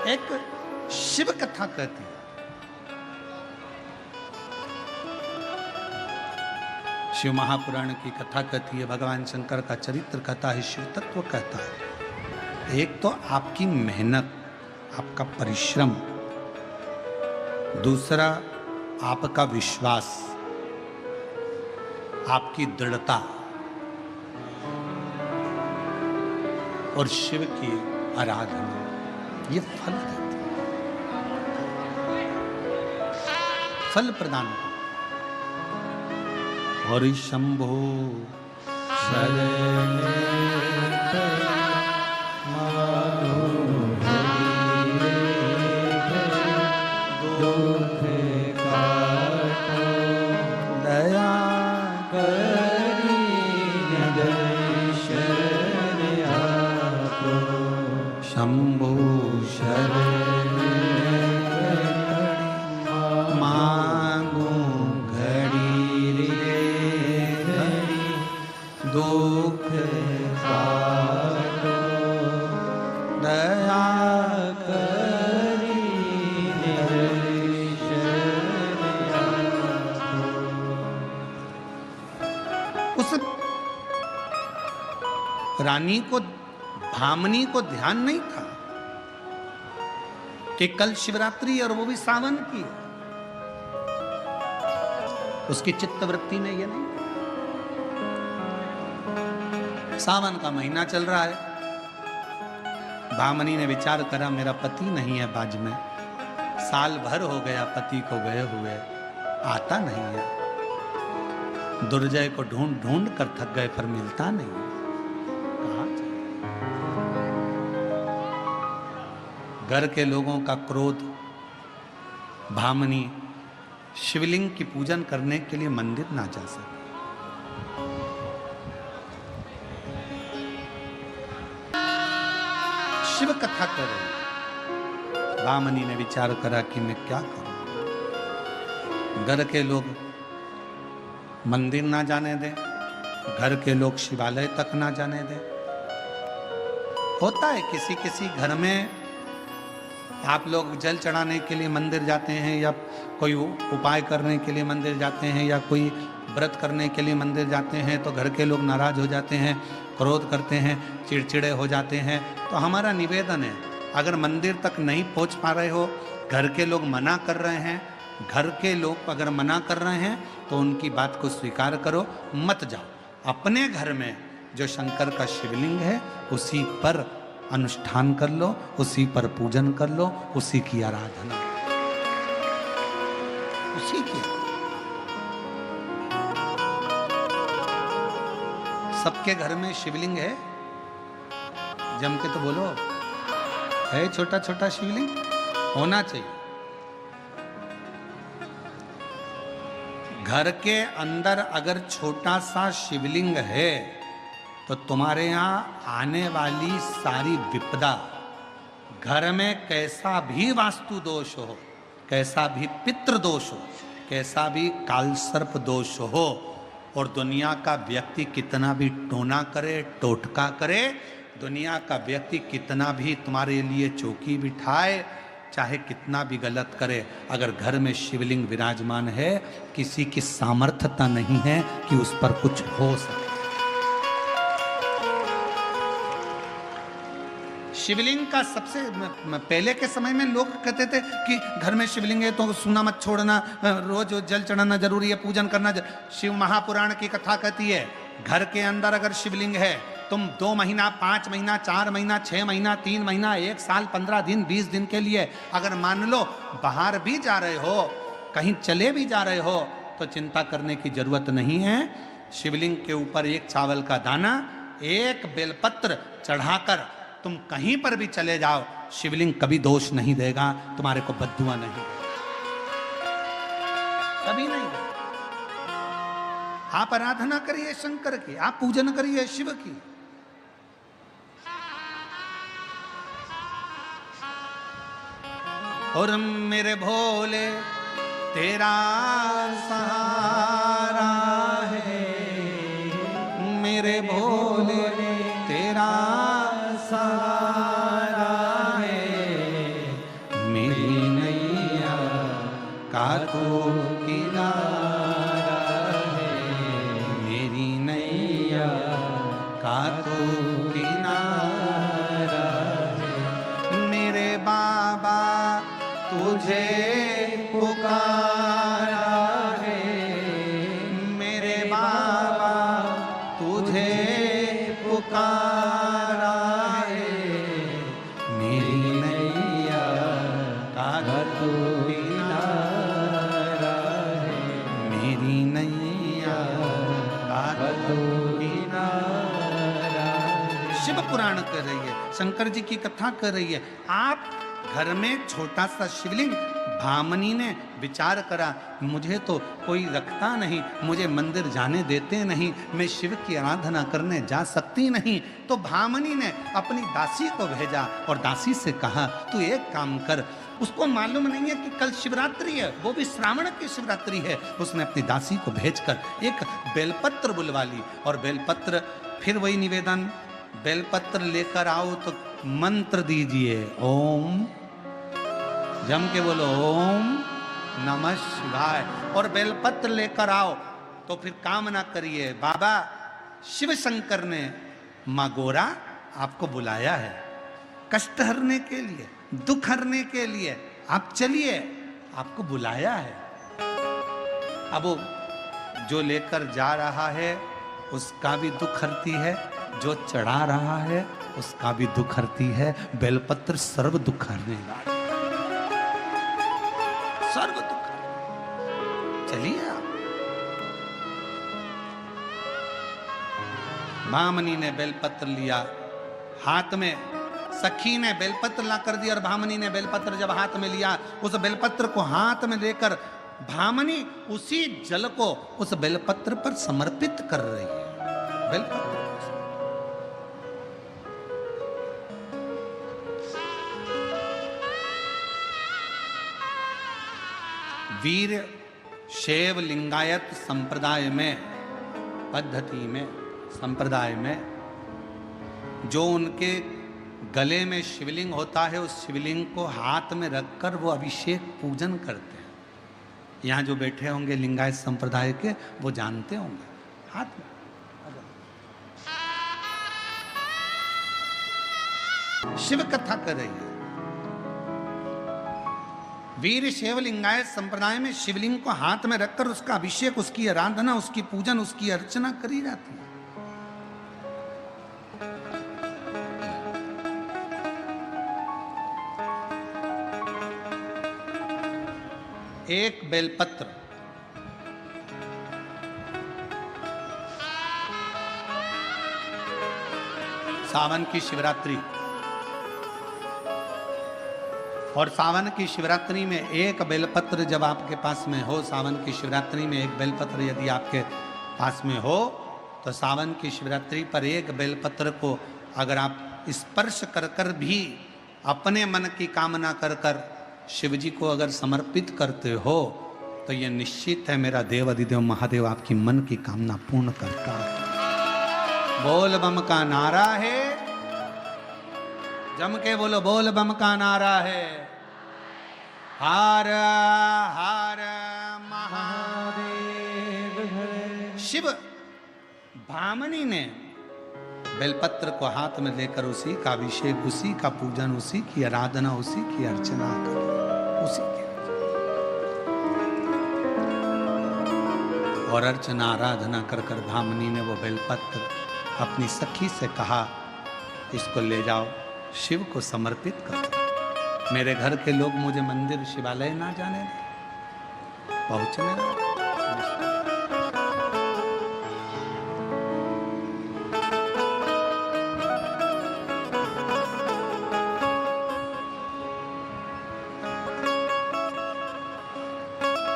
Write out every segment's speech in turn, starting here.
एक शिव कथा कहती है। शिव महापुराण की कथा कहती है, भगवान शंकर का चरित्र कहता है, शिव तत्व कहता है। एक तो आपकी मेहनत, आपका परिश्रम, दूसरा आपका विश्वास, आपकी दृढ़ता और शिव की आराधना, ये फल देते हैं, फल प्रदान करते। और शंभो शरण दुख काटो दया करी दर्शन आपो शंभो शरण मांगो घड़ी रे घड़ी दुख काटो दया रानी को, भामनी को ध्यान नहीं था कि कल शिवरात्रि और वो भी सावन की। उसकी चित्तवृत्ति में ये नहीं, सावन का महीना चल रहा है। भामनी ने विचार करा, मेरा पति नहीं है बाज में, साल भर हो गया पति को गए हुए, आता नहीं है। दुर्जय को ढूंढ ढूंढ कर थक गए पर मिलता नहीं। घर के लोगों का क्रोध, भामनी शिवलिंग की पूजन करने के लिए मंदिर ना जा सके। शिव कथा कर रही, भामनी ने विचार करा कि मैं क्या करूं। घर के लोग मंदिर ना जाने दें, घर के लोग शिवालय तक ना जाने दें। होता है किसी किसी घर में, आप लोग जल चढ़ाने के लिए मंदिर जाते हैं, या कोई उपाय करने के लिए मंदिर जाते हैं, या कोई व्रत करने के लिए मंदिर जाते हैं, तो घर के लोग नाराज हो जाते हैं, क्रोध करते हैं, चिड़चिड़े हो जाते हैं। तो हमारा निवेदन है, अगर मंदिर तक नहीं पहुंच पा रहे हो, घर के लोग मना कर रहे हैं, घर के लोग अगर मना कर रहे हैं तो उनकी बात को स्वीकार करो, मत जाओ। अपने घर में जो शंकर का शिवलिंग है उसी पर अनुष्ठान कर लो, उसी पर पूजन कर लो, उसी की आराधना, उसी की। सबके घर में शिवलिंग है? जम के तो बोलो, है छोटा छोटा शिवलिंग? होना चाहिए। घर के अंदर अगर छोटा सा शिवलिंग है तो तुम्हारे यहाँ आने वाली सारी विपदा, घर में कैसा भी वास्तु दोष हो, कैसा भी पितृ दोष हो, कैसा भी कालसर्प दोष हो, और दुनिया का व्यक्ति कितना भी टोना करे, टोटका करे, दुनिया का व्यक्ति कितना भी तुम्हारे लिए चौकी बिठाए, चाहे कितना भी गलत करे, अगर घर में शिवलिंग विराजमान है, किसी की सामर्थ्यता नहीं है कि उस पर कुछ हो सके। शिवलिंग का सबसे पहले के समय में लोग कहते थे कि घर में शिवलिंग है तो सूना मत छोड़ना, रोज जल चढ़ाना जरूरी है, पूजन करना। शिव महापुराण की कथा कहती है, घर के अंदर अगर शिवलिंग है, तुम 2 महीना, 5 महीना, 4 महीना, 6 महीना, 3 महीना, 1 साल, 15 दिन, 20 दिन के लिए अगर मान लो बाहर भी जा रहे हो, कहीं चले भी जा रहे हो, तो चिंता करने की जरूरत नहीं है। शिवलिंग के ऊपर एक चावल का दाना, एक बेलपत्र चढ़ाकर तुम कहीं पर भी चले जाओ, शिवलिंग कभी दोष नहीं देगा, तुम्हारे को बद्दुआ नहीं, कभी नहीं देगा। आप आराधना करिए शंकर की, आप पूजन करिए शिव की। और मेरे भोले तेरा सहारा है, मेरे भोले तेरा सहारा है, का तू किनारा है, मेरी नैया का तू किनारा है। मेरे बाबा तुझे पुकारा है, मेरे बाबा तुझे पुकारा है, मेरी नैया का तू किनारा है, मेरी नैया का तू किनारा है। शिव पुराण कर रही है, शंकर जी की कथा कर रही है। आप घर में छोटा सा शिवलिंग, भामनी ने विचार करा मुझे तो कोई रखता नहीं, मुझे मंदिर जाने देते नहीं, मैं शिव की आराधना करने जा सकती नहीं। तो भामनी ने अपनी दासी को भेजा और दासी से कहा तू एक काम कर, उसको मालूम नहीं है कि कल शिवरात्रि है, वो भी श्रावण की शिवरात्रि है। उसने अपनी दासी को भेजकर एक बेलपत्र बुलवा ली और बेलपत्र, फिर वही निवेदन, बेलपत्र लेकर आओ तो मंत्र दीजिए, ओम, जम के बोलो ओम नमः शिवाय, और बेलपत्र लेकर आओ तो फिर कामना करिए बाबा शिव शंकर ने माँ गोरा आपको बुलाया है कष्ट हरने के लिए, दुख हरने के लिए, आप चलिए, आपको बुलाया है। अब वो जो लेकर जा रहा है उसका भी दुख हरती है, जो चढ़ा रहा है उसका भी दुख हरती है। बेलपत्र सर्व दुख हरने वाला, सर्व दुख। चलिए आप। भामनी ने बेलपत्र लिया हाथ में, सखी ने बेलपत्र ला कर दिया और भामनी ने बेलपत्र जब हाथ में लिया, उस बेलपत्र को हाथ में लेकर भामनी उसी जल को उस बेलपत्र पर समर्पित कर रही है। बेलपत्र वीर शैव लिंगायत संप्रदाय में, पद्धति में, संप्रदाय में जो उनके गले में शिवलिंग होता है उस शिवलिंग को हाथ में रखकर वो अभिषेक पूजन करते हैं। यहाँ जो बैठे होंगे लिंगायत संप्रदाय के वो जानते होंगे, हाथ में। शिव कथा कर रही है। वीर शैव लिंगायत संप्रदाय में शिवलिंग को हाथ में रखकर उसका अभिषेक, उसकी आराधना, उसकी पूजन, उसकी अर्चना करी जाती है। एक बेलपत्र सावन की शिवरात्रि, और सावन की शिवरात्रि में एक बेलपत्र जब आपके पास में हो, सावन की शिवरात्रि में एक बेलपत्र यदि आपके पास में हो, तो सावन की शिवरात्रि पर एक बेलपत्र को अगर आप स्पर्श कर कर भी अपने मन की कामना कर कर शिव जी को अगर समर्पित करते हो तो ये निश्चित है मेरा देव अधिदेव महादेव आपकी मन की कामना पूर्ण करता है। बोल बम का नारा है, जम के बोलो बोल बम का नारा है। हर हर महादेव। शिव भामनी ने बेलपत्र को हाथ में लेकर उसी का अभिषेक, उसी का पूजन, उसी की आराधना, उसी की अर्चना कर, उसी की और अर्चना आराधना कर कर भामनी ने वो बेलपत्र अपनी सखी से कहा इसको ले जाओ, शिव को समर्पित कर दो। मेरे घर के लोग मुझे मंदिर शिवालय ना जाने दें, पहुंचने दो।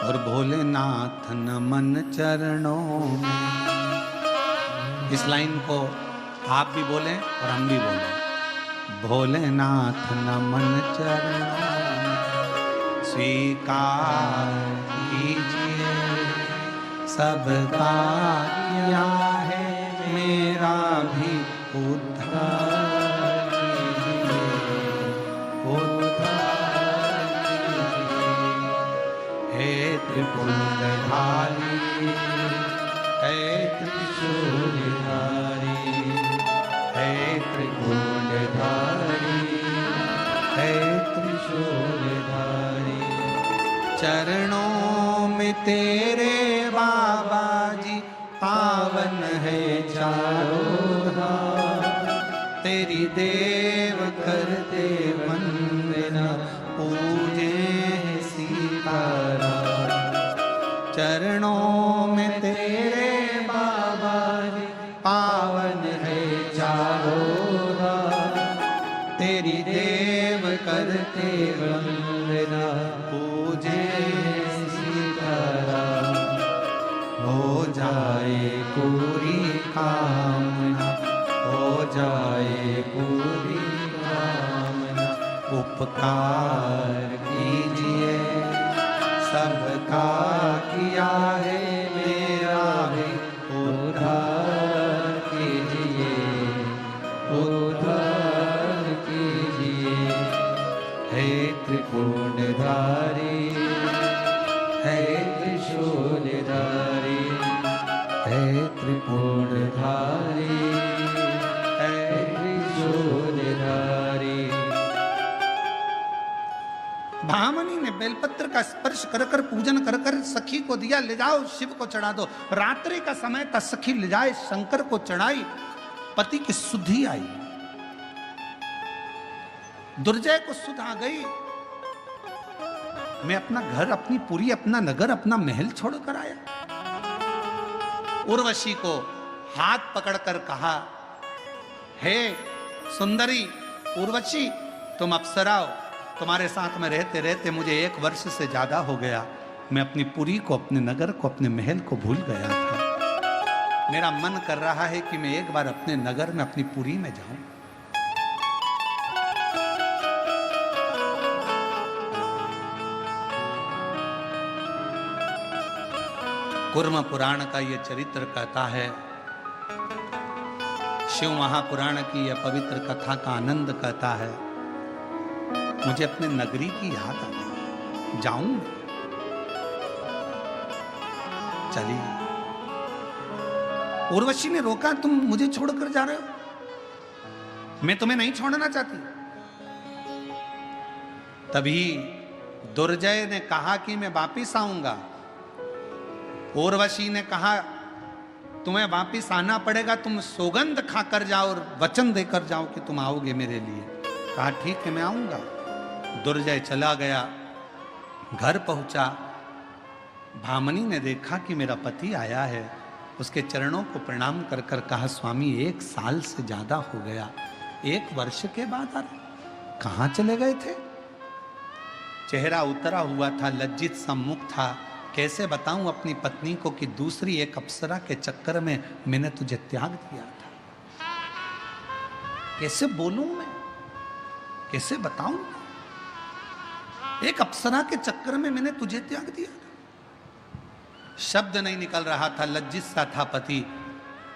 और भोलेनाथ नमन चरणों में, इस लाइन को आप भी बोलें और हम भी बोलें। भोलेनाथ नमन चरणों में स्वीकार कीजिए, सबका किया है मेरा भी उद्धार कीजिए, उद्धार कीजिए। हे त्रिपुंडधारी, हे त्रिशूलधारी, हे त्रिपुंडधारी, हे त्रिशूलधारी। चरणों में तेरे बाबा जी पावन है चारों धाम, तेरी देव करते वंदना पूजे सीताराम। चरणों में तेरे बाबा जी पावन है चारों धाम, तेरी देव करते वंदना पूजे सीताराम। हो जाए पूरी कामना, हो जाए पूरी कामना। उपकार कीजिए सबका किया है, मेरा भी उद्धार कीजिए, उद्धार कीजिए। हे त्रिपुंडधारी, हे त्रिशूलधारी, हे त्रिपुंडधारी, हे त्रिशूलधारी। भामनी ने बेलपत्र का स्पर्श कर कर पूजन कर कर सखी को दिया, ले जाओ शिव को चढ़ा दो। रात्रि का समय था, सखी ले जाए शंकर को चढ़ाई, पति की सुधि आई, दुर्जय को सुध आ गई। मैं अपना घर, अपनी पुरी, अपना नगर, अपना महल छोड़कर आया। उर्वशी को हाथ पकड़कर कहा, हे सुंदरी उर्वशी, तुम अप्सरा हो, तुम्हारे साथ में रहते रहते मुझे 1 वर्ष से ज्यादा हो गया। मैं अपनी पुरी को, अपने नगर को, अपने महल को भूल गया था। मेरा मन कर रहा है कि मैं एक बार अपने नगर में, अपनी पुरी में जाऊं। कूर्म पुराण का यह चरित्र कहता है, शिव महापुराण की यह पवित्र कथा का आनंद कहता है, मुझे अपने नगरी की याद आ गई, जाऊं चलिए। उर्वशी ने रोका, तुम मुझे छोड़कर जा रहे हो, मैं तुम्हें नहीं छोड़ना चाहती। तभी दुर्जय ने कहा कि मैं वापिस आऊंगा। उर्वशी ने कहा तुम्हें वापिस आना पड़ेगा, तुम सौगंध खाकर जाओ और वचन देकर जाओ कि तुम आओगे मेरे लिए। कहा ठीक है मैं आऊंगा। दुर्जय चला गया, घर पहुंचा, भामनी ने देखा कि मेरा पति आया है, उसके चरणों को प्रणाम कर कर कहा, स्वामी 1 साल से ज्यादा हो गया, 1 वर्ष के बाद आ रहे, कहाँ चले गए थे? चेहरा उतरा हुआ था, लज्जित सा मुख था। कैसे बताऊं अपनी पत्नी को कि दूसरी एक अप्सरा के चक्कर में मैंने तुझे त्याग दिया था? कैसे बोलूं मैं, कैसे बताऊं? एक अप्सरा के चक्कर में मैंने तुझे त्याग दिया था। शब्द नहीं निकल रहा था, लज्जित सा था पति।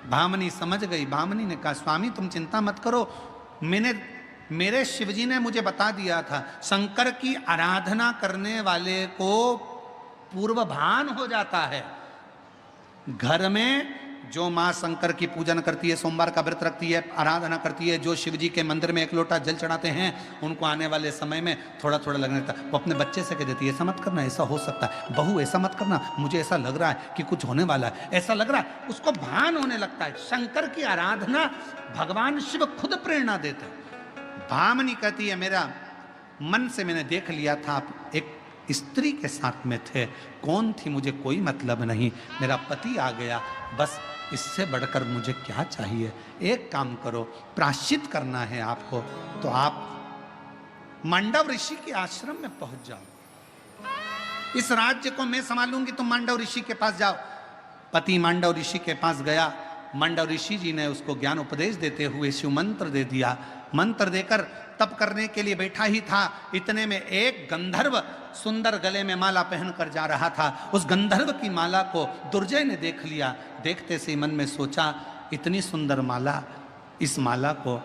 भामनी समझ गई। भामनी ने कहा, स्वामी तुम चिंता मत करो, मेरे शिवजी ने मुझे बता दिया था, शंकर की आराधना करने वाले को पूर्व भान हो जाता है। घर में जो माँ शंकर की पूजन करती है, सोमवार का व्रत रखती है, आराधना करती है, जो शिवजी के मंदिर में 1 लोटा जल चढ़ाते हैं, उनको आने वाले समय में थोड़ा थोड़ा लगने लगता है। वो अपने बच्चे से कह देती है, ऐसा मत करना, ऐसा हो सकता है, बहू ऐसा मत करना, मुझे ऐसा लग रहा है कि कुछ होने वाला है, ऐसा लग रहा है। उसको भान होने लगता है। शंकर की आराधना भगवान शिव खुद प्रेरणा देते हैं। भामनी कहती है, मेरा मन से मैंने देख लिया था आप एक स्त्री के साथ में थे, कौन थी मुझे कोई मतलब नहीं, मेरा पति आ गया, बस इससे बढ़कर मुझे क्या चाहिए? एक काम करो, प्रायश्चित करना है आपको तो आप मांडव ऋषि के आश्रम में पहुंच जाओ। इस राज्य को मैं संभालूंगी, तुम मांडव ऋषि के पास जाओ। पति मांडव ऋषि के पास गया। मांडव ऋषि जी ने उसको ज्ञान उपदेश देते हुए शिव मंत्र दे दिया। मंत्र देकर तप करने के लिए बैठा ही था, इतने में एक गंधर्व सुंदर गले में माला पहनकर जा रहा था। उस गंधर्व की माला को दुर्जय ने देख लिया। देखते से मन में सोचा, इतनी सुंदर माला, इस माला को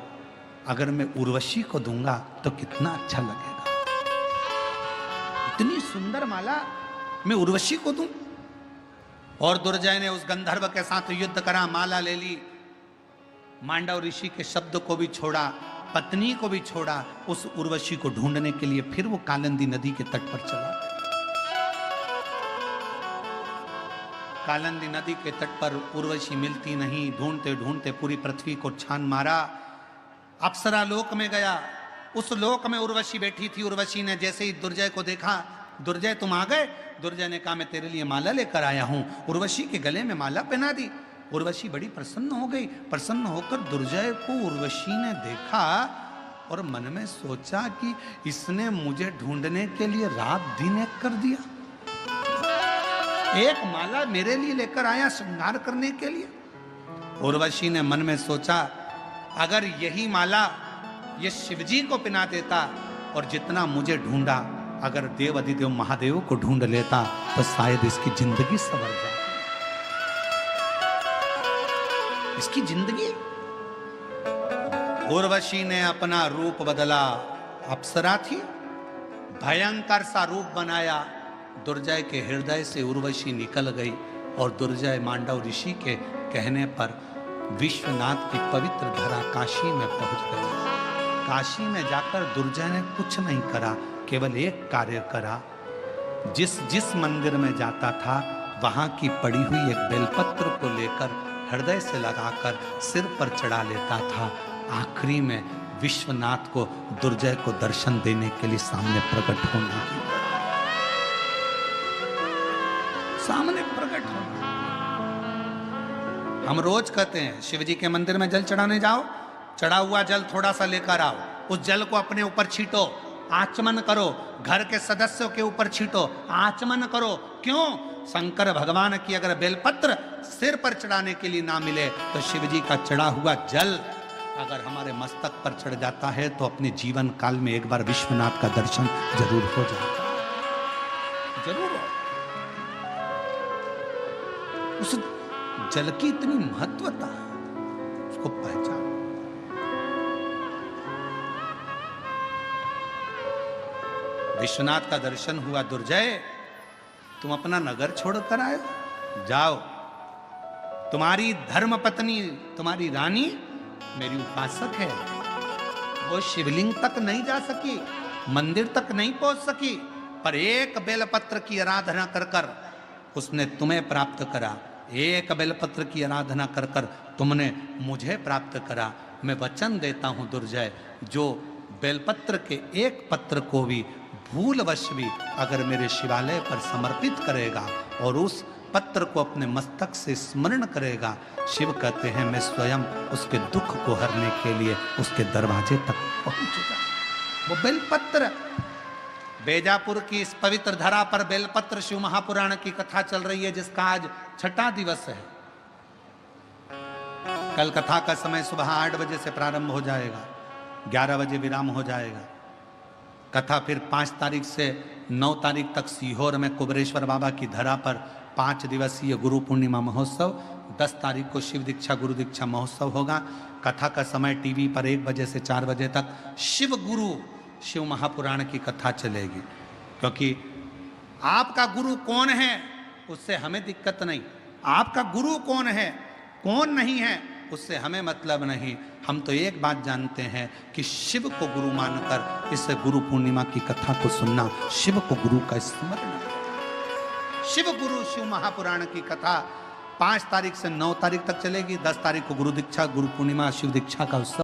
अगर मैं उर्वशी को दूंगा तो कितना अच्छा लगेगा। इतनी सुंदर माला मैं उर्वशी को दूं? और दुर्जय ने उस गंधर्व के साथ युद्ध करा, माला ले ली, मांडव ऋषि के शब्द को भी छोड़ा, पत्नी को भी छोड़ा, उस उर्वशी को ढूंढने के लिए फिर वो कालिंदी नदी के तट पर चला। कालिंदी नदी के तट पर उर्वशी मिलती नहीं, ढूंढते ढूंढते पूरी पृथ्वी को छान मारा, अप्सरा लोक में गया। उस लोक में उर्वशी बैठी थी। उर्वशी ने जैसे ही दुर्जय को देखा, दुर्जय तुम आ गए? दुर्जय ने कहा मैं तेरे लिए माला लेकर आया हूं। उर्वशी के गले में माला पहना दी। उर्वशी बड़ी प्रसन्न हो गई। प्रसन्न होकर दुर्जय को उर्वशी ने देखा और मन में सोचा कि इसने मुझे ढूंढने के लिए रात दिन एक कर दिया। एक माला मेरे लिए लेकर आया श्रृंगार करने के लिए। उर्वशी ने मन में सोचा अगर यही माला ये शिवजी को पिना देता और जितना मुझे ढूंढा, अगर देव अधिदेव महादेव को ढूंढ लेता तो शायद इसकी जिंदगी संवर जाए। इसकी जिंदगी। उर्वशी ने अपना रूप बदला, अप्सरा थी, भयंकर सा रूप बनाया। दुर्जय के हृदय से उर्वशी निकल गई और दुर्जय मांडव ऋषि के कहने पर विश्वनाथ की पवित्र धरा काशी में पहुंच गए। काशी में जाकर दुर्जय ने कुछ नहीं करा, केवल एक कार्य करा। जिस जिस मंदिर में जाता था वहां की पड़ी हुई एक बेलपत्र को लेकर हृदय से लगाकर सिर पर चढ़ा लेता था। आखिरी में विश्वनाथ को, दुर्जय को दर्शन देने के लिए सामने प्रकट होना, सामने प्रकट होना। हम रोज कहते हैं शिवजी के मंदिर में जल चढ़ाने जाओ, चढ़ा हुआ जल थोड़ा सा लेकर आओ, उस जल को अपने ऊपर छींटो, आचमन करो, घर के सदस्यों के ऊपर छींटो, आचमन करो। क्यों? शंकर भगवान की अगर बेलपत्र सिर पर चढ़ाने के लिए ना मिले तो शिवजी का चढ़ा हुआ जल अगर हमारे मस्तक पर चढ़ जाता है तो अपने जीवन काल में एक बार विश्वनाथ का दर्शन जरूर हो जाता है, जरूर हो। उस जल की इतनी महत्वता, उसको पहचान। विश्वनाथ का दर्शन हुआ। दुर्जय तुम अपना नगर छोड़कर आए, जाओ। तुम्हारी धर्म पत्नी, तुम्हारी रानी मेरी उपासक है। वो शिवलिंग तक नहीं जा सकी, मंदिर तक नहीं पहुंच सकी, पर एक बेलपत्र की आराधना कर कर उसने तुम्हें प्राप्त करा। एक बेलपत्र की आराधना कर कर तुमने मुझे प्राप्त करा। मैं वचन देता हूं दुर्जय, जो बेलपत्र के एक पत्र को भी भूलवश भी अगर मेरे शिवालय पर समर्पित करेगा और उस पत्र को अपने मस्तक से स्मरण करेगा, शिव कहते हैं मैं स्वयं उसके दुख को हरने के लिए उसके दरवाजे तक पहुंचूंगा। वो बेलपत्र, बेजापुर की इस पवित्र धरा पर बेलपत्र शिव महापुराण की कथा चल रही है, जिसका आज 6वां दिवस है। कल कथा का समय सुबह 8 बजे से प्रारंभ हो जाएगा, 11 बजे विराम हो जाएगा। कथा फिर 5 तारीख से 9 तारीख तक सीहोर में कुबरेश्वर बाबा की धरा पर 5 दिवसीय गुरु पूर्णिमा महोत्सव, 10 तारीख को शिव दीक्षा गुरु दीक्षा महोत्सव होगा। कथा का समय टीवी पर 1 बजे से 4 बजे तक शिव गुरु शिव महापुराण की कथा चलेगी। क्योंकि आपका गुरु कौन है उससे हमें दिक्कत नहीं, आपका गुरु कौन है कौन नहीं है उससे हमें मतलब नहीं। हम तो एक बात जानते हैं कि शिव को गुरु मानकर इस गुरु पूर्णिमा की कथा को सुनना, शिव को गुरु का स्मरण। शिव गुरु शिव महापुराण की कथा 5 तारीख से 9 तारीख तक चलेगी। 10 तारीख को गुरु दीक्षा गुरु पूर्णिमा शिव दीक्षा का उत्सव।